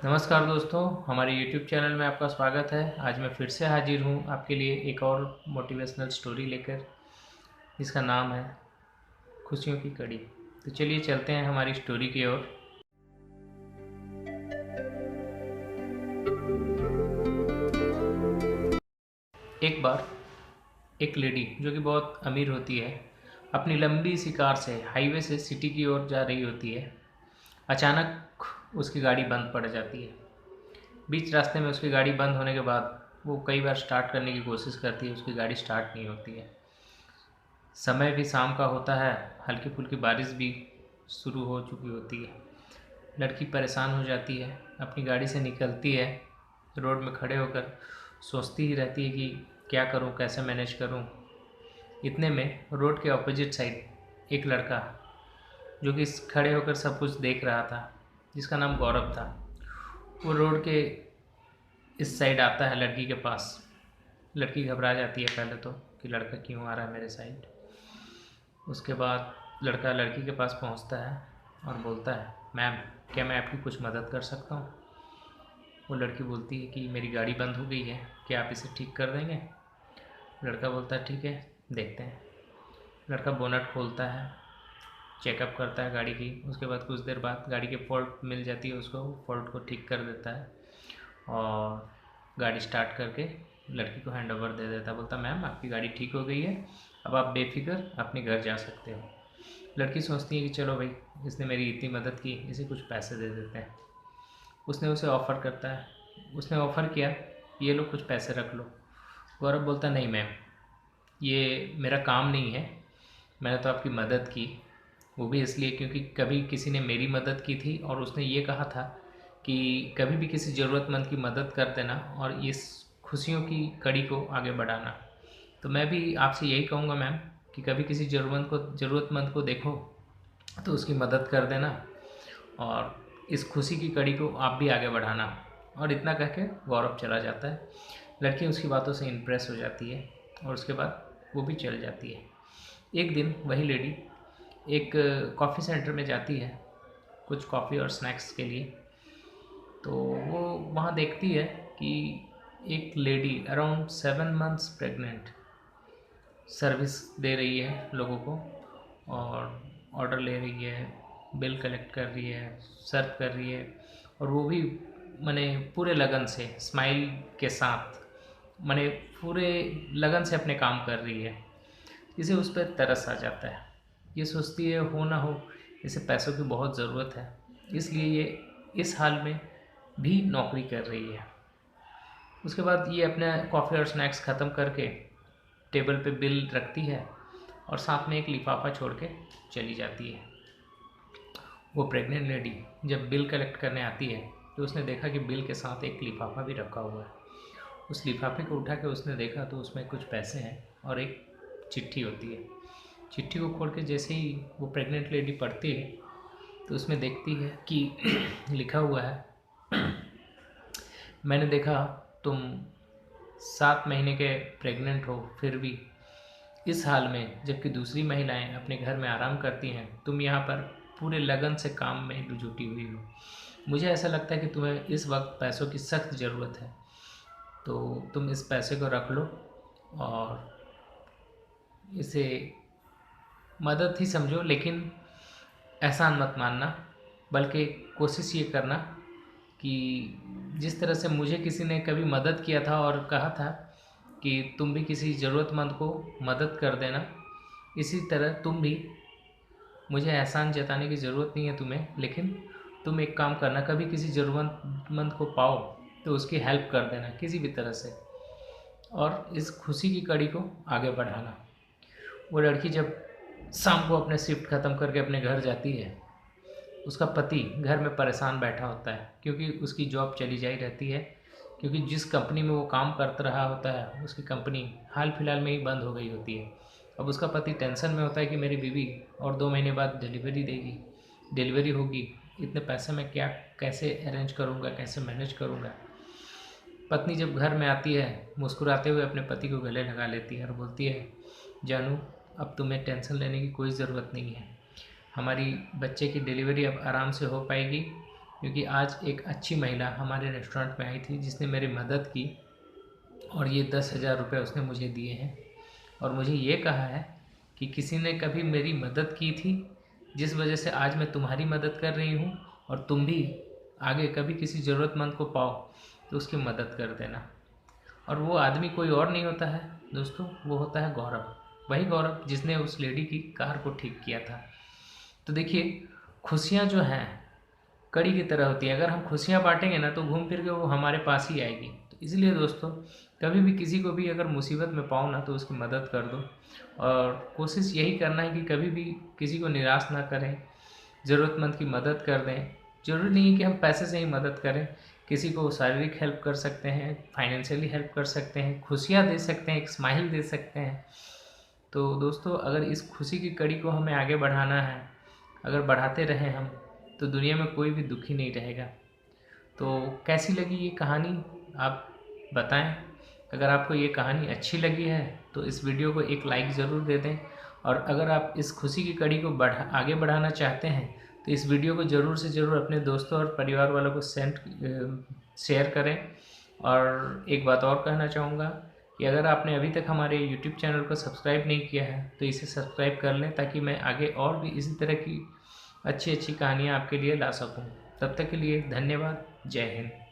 नमस्कार दोस्तों, हमारे YouTube चैनल में आपका स्वागत है। आज मैं फिर से हाजिर हूँ आपके लिए एक और मोटिवेशनल स्टोरी लेकर, जिसका नाम है खुशियों की कड़ी। तो चलिए चलते हैं हमारी स्टोरी की ओर। एक बार एक लेडी जो कि बहुत अमीर होती है, अपनी लंबी सी कार से हाईवे से सिटी की ओर जा रही होती है। अचानक उसकी गाड़ी बंद पड़ जाती है। बीच रास्ते में उसकी गाड़ी बंद होने के बाद वो कई बार स्टार्ट करने की कोशिश करती है, उसकी गाड़ी स्टार्ट नहीं होती है। समय भी शाम का होता है, हल्की फुल्की बारिश भी शुरू हो चुकी होती है। लड़की परेशान हो जाती है, अपनी गाड़ी से निकलती है, रोड में खड़े होकर सोचती ही रहती है कि क्या करूं, कैसे मैनेज करूं। इतने में रोड के ऑपोजिट साइड एक लड़का जो कि खड़े होकर सब कुछ देख रहा था, जिसका नाम गौरव था, वो रोड के इस साइड आता है लड़की के पास। लड़की घबरा जाती है पहले तो कि लड़का क्यों आ रहा है मेरे साइड। उसके बाद लड़का लड़की के पास पहुंचता है और बोलता है, मैम क्या मैं आपकी कुछ मदद कर सकता हूँ। वो लड़की बोलती है कि मेरी गाड़ी बंद हो गई है, क्या आप इसे ठीक कर देंगे। लड़का बोलता है ठीक है, देखते हैं। लड़का बोनट खोलता है, चेकअप करता है गाड़ी की। उसके बाद कुछ देर बाद गाड़ी के फॉल्ट मिल जाती है उसको, फॉल्ट को ठीक कर देता है और गाड़ी स्टार्ट करके लड़की को हैंड ओवर दे देता है। बोलता मैम आपकी गाड़ी ठीक हो गई है, अब आप बेफिक्र अपने घर जा सकते हो। लड़की सोचती है कि चलो भाई, इसने मेरी इतनी मदद की, इसे कुछ पैसे दे देते हैं। उसने उसे ऑफ़र करता है, उसने ऑफ़र किया, ये लो कुछ पैसे रख लो। गौरव बोलता नहीं मैम, ये मेरा काम नहीं है, मैंने तो आपकी मदद की, वो भी इसलिए क्योंकि कभी किसी ने मेरी मदद की थी और उसने ये कहा था कि कभी भी किसी ज़रूरतमंद की मदद कर देना और इस खुशियों की कड़ी को आगे बढ़ाना। तो मैं भी आपसे यही कहूँगा मैम कि कभी किसी ज़रूरतमंद को देखो तो उसकी मदद कर देना और इस खुशी की कड़ी को आप भी आगे बढ़ाना। और इतना कह के गौरव चला जाता है। लड़की उसकी बातों से इम्प्रेस हो जाती है और उसके बाद वो भी चल जाती है। एक दिन वही लेडी एक कॉफ़ी सेंटर में जाती है कुछ कॉफ़ी और स्नैक्स के लिए। तो वो वहाँ देखती है कि एक lady around 7 months pregnant service दे रही है लोगों को, और ऑर्डर ले रही है, बिल कलेक्ट कर रही है, सर्व कर रही है, और वो भी माने पूरे लगन से, स्माइल के साथ, माने पूरे लगन से अपने काम कर रही है। इसे उस पर तरस आ जाता है। ये सोचती है हो ना हो इसे पैसों की बहुत ज़रूरत है, इसलिए ये इस हाल में भी नौकरी कर रही है। उसके बाद ये अपने कॉफ़ी और स्नैक्स ख़त्म करके टेबल पे बिल रखती है और साथ में एक लिफाफा छोड़ के चली जाती है। वो प्रेग्नेंट लेडी जब बिल कलेक्ट करने आती है तो उसने देखा कि बिल के साथ एक लिफाफा भी रखा हुआ है। उस लिफाफे को उठा के उसने देखा तो उसमें कुछ पैसे हैं और एक चिट्ठी होती है। चिट्ठी को खोल के जैसे ही वो प्रेग्नेंट लेडी पढ़ती है तो उसमें देखती है कि लिखा हुआ है, मैंने देखा तुम 7 महीने के प्रेग्नेंट हो, फिर भी इस हाल में जबकि दूसरी महिलाएं अपने घर में आराम करती हैं, तुम यहाँ पर पूरे लगन से काम में जुटी हुई हो। मुझे ऐसा लगता है कि तुम्हें इस वक्त पैसों की सख्त ज़रूरत है, तो तुम इस पैसे को रख लो और इसे मदद ही समझो, लेकिन एहसान मत मानना, बल्कि कोशिश ये करना कि जिस तरह से मुझे किसी ने कभी मदद किया था और कहा था कि तुम भी किसी ज़रूरतमंद को मदद कर देना, इसी तरह तुम भी, मुझे एहसान जताने की ज़रूरत नहीं है तुम्हें, लेकिन तुम एक काम करना, कभी किसी ज़रूरतमंद को पाओ तो उसकी हेल्प कर देना किसी भी तरह से, और इस खुशी की कड़ी को आगे बढ़ाना। वो लड़की जब शाम को अपने शिफ्ट ख़त्म करके अपने घर जाती है, उसका पति घर में परेशान बैठा होता है क्योंकि उसकी जॉब चली जाई रहती है, क्योंकि जिस कंपनी में वो काम करता रहा होता है उसकी कंपनी हाल फिलहाल में ही बंद हो गई होती है। अब उसका पति टेंशन में होता है कि मेरी बीवी और 2 महीने बाद डिलीवरी होगी, इतने पैसे मैं क्या कैसे अरेंज करूँगा, कैसे मैनेज करूँगा। पत्नी जब घर में आती है मुस्कुराते हुए अपने पति को गले लगा लेती है और बोलती है, जानू अब तुम्हें टेंशन लेने की कोई ज़रूरत नहीं है, हमारी बच्चे की डिलीवरी अब आराम से हो पाएगी, क्योंकि आज एक अच्छी महिला हमारे रेस्टोरेंट में आई थी जिसने मेरी मदद की और ये 10,000 रुपये उसने मुझे दिए हैं और मुझे ये कहा है कि किसी ने कभी मेरी मदद की थी जिस वजह से आज मैं तुम्हारी मदद कर रही हूँ, और तुम भी आगे कभी किसी ज़रूरतमंद को पाओ तो उसकी मदद कर देना। और वो आदमी कोई और नहीं होता है दोस्तों, वो होता है गौरव, वही गौरव जिसने उस लेडी की कार को ठीक किया था। तो देखिए, खुशियाँ जो हैं कड़ी की तरह होती है, अगर हम खुशियाँ बांटेंगे ना तो घूम फिर के वो हमारे पास ही आएगी। तो इसलिए दोस्तों, कभी भी किसी को भी अगर मुसीबत में पाओ ना तो उसकी मदद कर दो, और कोशिश यही करना है कि कभी भी किसी को निराश ना करें, ज़रूरतमंद की मदद कर दें। ज़रूरी नहीं है कि हम पैसे से ही मदद करें, किसी को शारीरिक हेल्प कर सकते हैं, फाइनेंशियली हेल्प कर सकते हैं, खुशियाँ दे सकते हैं, एक स्माइल दे सकते हैं। तो दोस्तों, अगर इस खुशी की कड़ी को हमें आगे बढ़ाना है, अगर बढ़ाते रहें हम, तो दुनिया में कोई भी दुखी नहीं रहेगा। तो कैसी लगी ये कहानी आप बताएं। अगर आपको ये कहानी अच्छी लगी है तो इस वीडियो को एक लाइक ज़रूर दे दें, और अगर आप इस खुशी की कड़ी को आगे बढ़ाना चाहते हैं तो इस वीडियो को ज़रूर से ज़रूर अपने दोस्तों और परिवार वालों को शेयर करें। और एक बात और कहना चाहूँगा कि अगर आपने अभी तक हमारे YouTube चैनल को सब्सक्राइब नहीं किया है तो इसे सब्सक्राइब कर लें, ताकि मैं आगे और भी इसी तरह की अच्छी अच्छी कहानियाँ आपके लिए ला सकूँ। तब तक के लिए धन्यवाद। जय हिंद।